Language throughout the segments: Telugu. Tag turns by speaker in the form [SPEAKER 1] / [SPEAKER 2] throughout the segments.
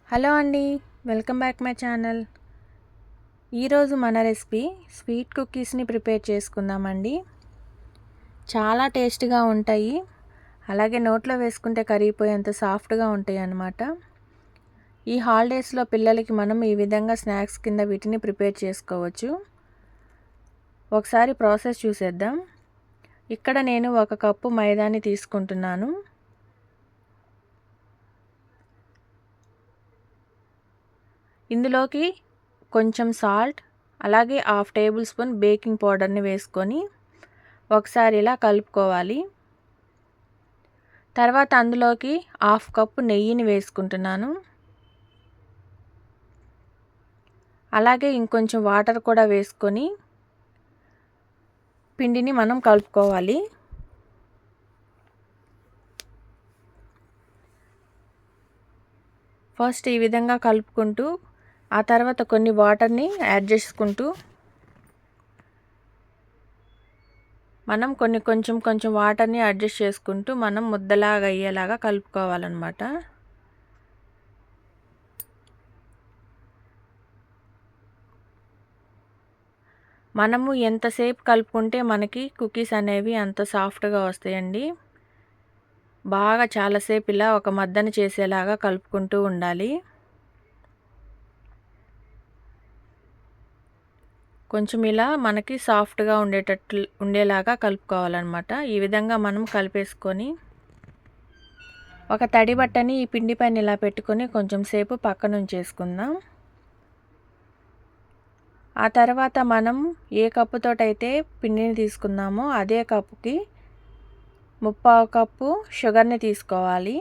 [SPEAKER 1] హలో అండి, వెల్కమ్ బ్యాక్ మై ఛానల్. ఈరోజు మన రెసిపీ స్వీట్ కుకీస్ని ప్రిపేర్ చేసుకుందామండి. చాలా టేస్ట్గా ఉంటాయి, అలాగే నోట్లో వేసుకుంటే కరిగిపోయేంత సాఫ్ట్గా ఉంటాయి అన్నమాట. ఈ హాలిడేస్లో పిల్లలకి మనం ఈ విధంగా స్నాక్స్ కింద వీటిని ప్రిపేర్ చేసుకోవచ్చు. ఒకసారి ప్రాసెస్ చూసేద్దాం. ఇక్కడ నేను 1 కప్పు మైదాని తీసుకుంటున్నాను. ఇందులోకి కొంచెం సాల్ట్, అలాగే 1/2 టేబుల్ స్పూన్ బేకింగ్ పౌడర్ని వేసుకొని ఒకసారి ఇలా కలుపుకోవాలి. తర్వాత అందులోకి 1/2 కప్పు నెయ్యిని వేసుకుంటున్నాను. అలాగే ఇంకొంచెం వాటర్ కూడా వేసుకొని పిండిని మనం కలుపుకోవాలి. ఫస్ట్ ఈ విధంగా కలుపుకుంటూ ఆ తర్వాత కొన్ని వాటర్ని యాడ్ చేసుకుంటూ మనం కొంచెం వాటర్ని అడ్జస్ట్ చేసుకుంటూ మనం ముద్దలాగా అయ్యేలాగా కలుపుకోవాలన్నమాట. మనము ఎంతసేపు కలుపుకుంటే మనకి కుకీస్ అనేవి అంత సాఫ్ట్గా వస్తాయండి. బాగా చాలాసేపు ఇలా ఒక మద్దన చేసేలాగా కలుపుకుంటూ ఉండాలి. కొంచెం ఇలా మనకి సాఫ్ట్గా ఉండేలాగా కలుపుకోవాలన్నమాట. ఈ విధంగా మనం కలిపేసుకొని ఒక తడి బట్టని ఈ పిండి పైన ఇలా పెట్టుకొని కొంచెం సేపు పక్కన ఉంచేసుకుందాం. ఆ తర్వాత మనం ఏ కప్పుతోటైతే పిండిని తీసుకున్నామో అదే కప్పుకి 3/4 కప్పు షుగర్ని తీసుకోవాలి.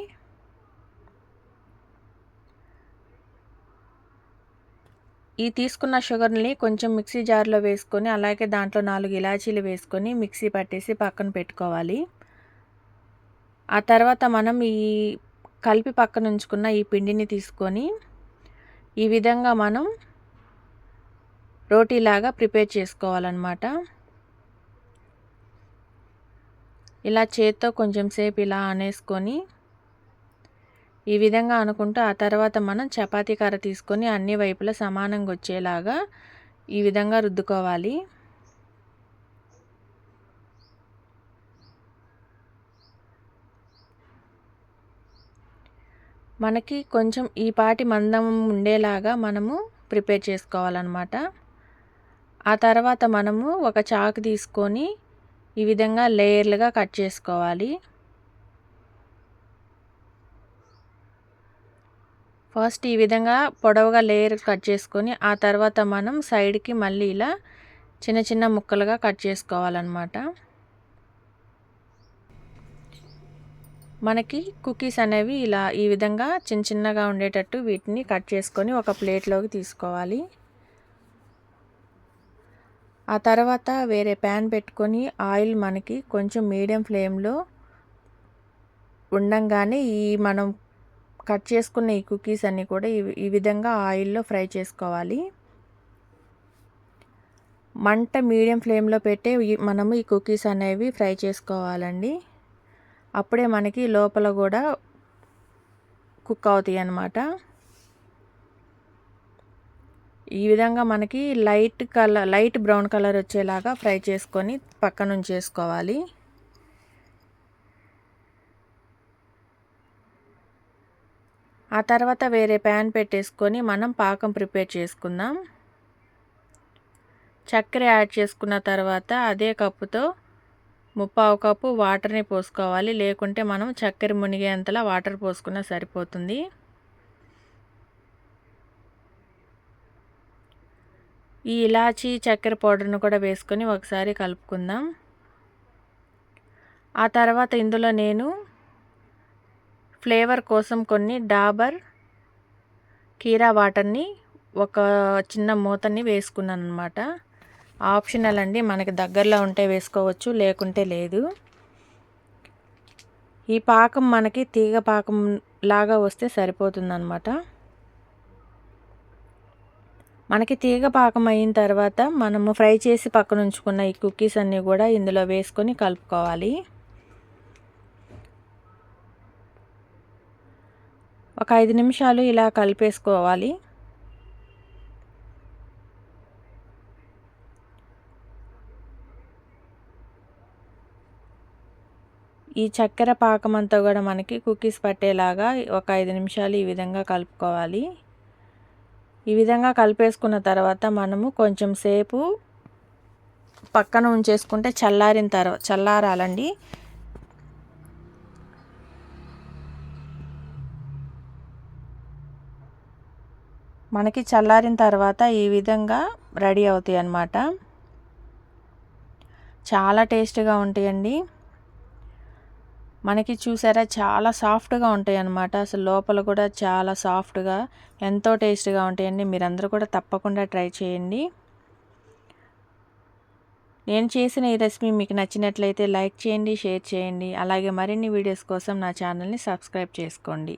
[SPEAKER 1] ఈ తీసుకున్న షుగర్ని కొంచెం మిక్సీ జార్లో వేసుకొని అలాగే దాంట్లో 4 ఇలాచీలు వేసుకొని మిక్సీ పట్టేసి పక్కన పెట్టుకోవాలి. ఆ తర్వాత మనం ఈ కలిపి పక్కన ఉంచుకున్న ఈ పిండిని తీసుకొని ఈ విధంగా మనం రోటీలాగా ప్రిపేర్ చేసుకోవాలన్నమాట. ఇలా చేత్తో కొంచెం సేపు ఇలా అనేసుకొని ఈ విధంగా అనుకుంటూ ఆ తర్వాత మనం చపాతీ కర్ర తీసుకొని అన్ని వైపులా సమానంగా వచ్చేలాగా ఈ విధంగా రుద్దుకోవాలి. మనకి కొంచెం ఈ పాటి మందం ఉండేలాగా మనము ప్రిపేర్ చేసుకోవాలన్నమాట. ఆ తర్వాత మనము ఒక చాకు తీసుకొని ఈ విధంగా లేయర్లుగా కట్ చేసుకోవాలి. ఫస్ట్ ఈ విధంగా పొడవుగా లేయర్ కట్ చేసుకొని ఆ తర్వాత మనం సైడ్కి మళ్ళీ ఇలా చిన్న ముక్కలుగా కట్ చేసుకోవాలన్నమాట. మనకి కుకీస్ అనేవి ఇలా ఈ విధంగా చిన్నగా ఉండేటట్టు వీటిని కట్ చేసుకొని ఒక ప్లేట్లోకి తీసుకోవాలి. ఆ తర్వాత వేరే ప్యాన్ పెట్టుకొని ఆయిల్ మనకి కొంచెం మీడియం ఫ్లేమ్లో ఉండంగానే ఈ మనం కట్ చేసుకున్న ఈ కుకీస్ అన్నీ కూడా ఈ విధంగా ఆయిల్లో ఫ్రై చేసుకోవాలి. మంట మీడియం ఫ్లేమ్లో పెట్టే మనము ఈ కుకీస్ అనేవి ఫ్రై చేసుకోవాలండి. అప్పుడే మనకి లోపల కూడా కుక్ అవుతాయి అన్నమాట. ఈ విధంగా మనకి లైట్ బ్రౌన్ కలర్ వచ్చేలాగా ఫ్రై చేసుకొని పక్కన ఉంచేసుకోవాలి. ఆ తర్వాత వేరే ప్యాన్ పెట్టేసుకొని మనం పాకం ప్రిపేర్ చేసుకుందాం. చక్కెర యాడ్ చేసుకున్న తర్వాత అదే కప్పుతో 3/4 కప్పు వాటర్ని పోసుకోవాలి. లేకుంటే మనం చక్కెర మునిగేంతలా వాటర్ పోసుకున్నా సరిపోతుంది. ఈ ఇలాచీ చక్కెర పౌడర్ను కూడా వేసుకొని ఒకసారి కలుపుకుందాం. ఆ తర్వాత ఇందులో నేను ఫ్లేవర్ కోసం కొన్ని డాబర్ కీరా వాటర్ని ఒక చిన్న మూతని వేసుకున్నాను అన్నమాట. ఆప్షనల్ అండి, మనకి దగ్గరలో ఉంటే వేసుకోవచ్చు, లేకుంటే లేదు. ఈ పాకం మనకి తీగ పాకం లాగా వస్తే సరిపోతుందన్నమాట. మనకి తీగ పాకం అయిన తర్వాత మనము ఫ్రై చేసి పక్కన ఉంచుకున్న ఈ కుకీస్ అన్నీ కూడా ఇందులో వేసుకొని కలుపుకోవాలి. ఒక 5 నిమిషాలు ఇలా కలిపేసుకోవాలి. ఈ చక్కెర పాకమంతా కూడా మనకి కుకీస్ పట్టేలాగా ఒక 5 నిమిషాలు ఈ విధంగా కలుపుకోవాలి. ఈ విధంగా కలిపేసుకున్న తర్వాత మనము కొంచెం సేపు పక్కన ఉంచేసుకుంటే చల్లారాలండి. మనకి చల్లారిన తర్వాత ఈ విధంగా రెడీ అవుతాయి అన్నమాట. చాలా టేస్ట్గా ఉంటాయండి. మనకి చూసారా చాలా సాఫ్ట్గా ఉంటాయి అన్నమాట. అసలు లోపల కూడా చాలా సాఫ్ట్గా ఎంతో టేస్ట్గా ఉంటాయండి. మీరందరూ కూడా తప్పకుండా ట్రై చేయండి. నేను చేసిన ఈ రెసిపీ మీకు నచ్చినట్లయితే లైక్ చేయండి, షేర్ చేయండి. అలాగే మరిన్ని వీడియోస్ కోసం నా ఛానల్ని సబ్స్క్రైబ్ చేసుకోండి.